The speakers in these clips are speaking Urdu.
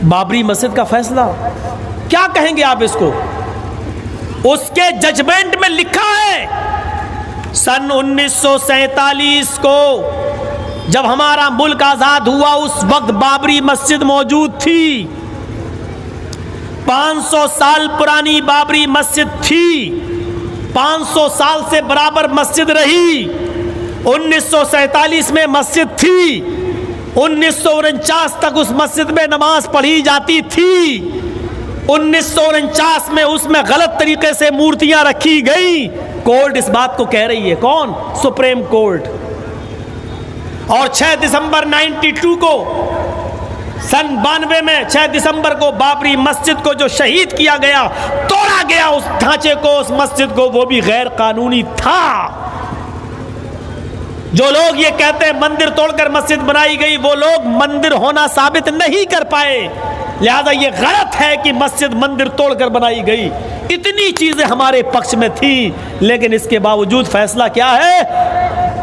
بابری مسجد کا فیصلہ کیا کہیں گے آپ اس کو؟ اس کے ججمنٹ میں لکھا ہے سن 1947 کو جب ہمارا ملک آزاد ہوا اس وقت بابری مسجد موجود تھی، 500 سال پرانی بابری مسجد تھی، 500 سال سے برابر مسجد رہی۔ 1947 میں مسجد تھی، 1949 تک اس مسجد میں نماز پڑھی جاتی تھی۔ 1949 میں اس میں غلط طریقے سے مورتیاں رکھی گئیں۔ کورٹ اس بات کو کہہ رہی ہے، کون؟ Supreme court. اور 6 دسمبر 92 کو، سن 92 میں 6 دسمبر کو بابری مسجد کو جو شہید کیا گیا، توڑا گیا اس ڈھانچے کو، اس مسجد کو، وہ بھی غیر قانونی تھا۔ جو لوگ یہ کہتے ہیں مندر توڑ کر مسجد بنائی گئی، وہ لوگ مندر ہونا ثابت نہیں کر پائے، لہذا یہ غلط ہے کہ مسجد مندر توڑ کر بنائی گئی۔ اتنی چیزیں ہمارے پکش میں تھیں، لیکن اس کے باوجود فیصلہ کیا ہے؟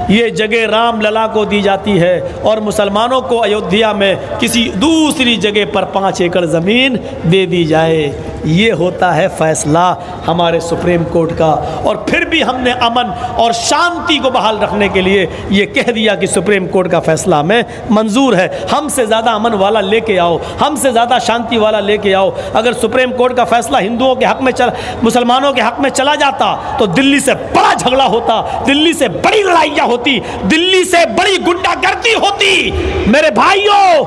یہ جگہ رام للا کو دی جاتی ہے اور مسلمانوں کو ایودھیا میں کسی دوسری جگہ پر 5 ایکڑ زمین دے دی جائے۔ یہ ہوتا ہے فیصلہ ہمارے سپریم کورٹ کا۔ اور پھر بھی ہم نے امن اور شانتی کو بحال رکھنے کے لیے یہ کہہ دیا کہ سپریم کورٹ کا فیصلہ ہمیں منظور ہے، ہم سے زیادہ امن والا لے کے آؤ، ہم سے زیادہ شانتی والا لے کے آؤ۔ اگر سپریم کورٹ کا فیصلہ ہندوؤں کے حق میں مسلمانوں کے حق میں چلا جاتا تو دلی سے بڑا جھگڑا ہوتا، دلی سے بڑی لڑائیاں ہوتی، دلی سے بڑی گنڈا گردی ہوتی۔ میرے بھائیوں،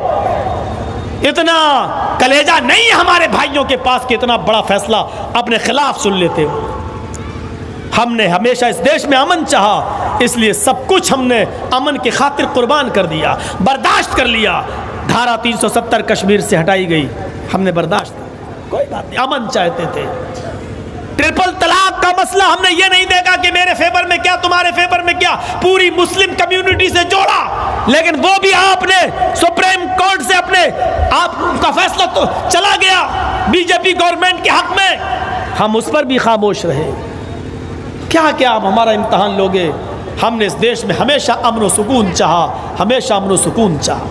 اتنا کلیجہ نہیں ہمارے بھائیوں کے پاس کہ اتنا بڑا فیصلہ اپنے خلاف سن لیتے ہو۔ ہم نے ہمیشہ اس دیش میں امن چاہا، اس لیے سب کچھ ہم نے امن کی خاطر قربان کر دیا، برداشت کر لیا۔ دھارا 370 کشمیر سے ہٹائی گئی، ہم نے برداشت کیا، کوئی بات نہیں، امن چاہتے تھے۔ ٹرپل طلاق کا مسئلہ ہم نے یہ نہیں دیکھا کہ میرے فیور میں کیا تمہارے فیور میں کیا، پوری مسلم کمیونٹی سے جوڑا، لیکن وہ بھی آپ نے سپریم کورٹ سے اپنے آپ کا فیصلہ تو چلا گیا بی جے پی گورنمنٹ کے حق میں، ہم اس پر بھی خاموش رہے۔ کیا کیا آپ ہمارا امتحان لوگے؟ ہم نے اس دیش میں ہمیشہ امن و سکون چاہا، ہمیشہ امن و سکون چاہا۔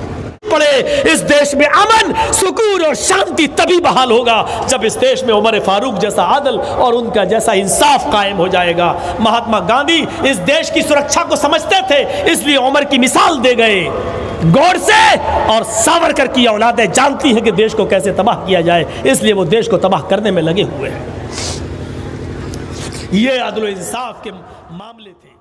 پڑے اس دیش میں امن، سکون اور شانتی تبھی بحال ہوگا جب اس دیش میں عمر فاروق جیسا عادل اور ان کا جیسا انصاف قائم ہو جائے گا۔ مہاتما گاندھی اس دیش کی سرکشا کو سمجھتے تھے، اس لیے عمر کی مثال دے گئے۔ گوڈسے اور ساورکر کی اولادیں جانتی ہیں کہ دیش کو کیسے تباہ کیا جائے، اس لیے وہ دیش کو تباہ کرنے میں لگے ہوئے ہیں۔ یہ عدل و انصاف کے معاملے تھے۔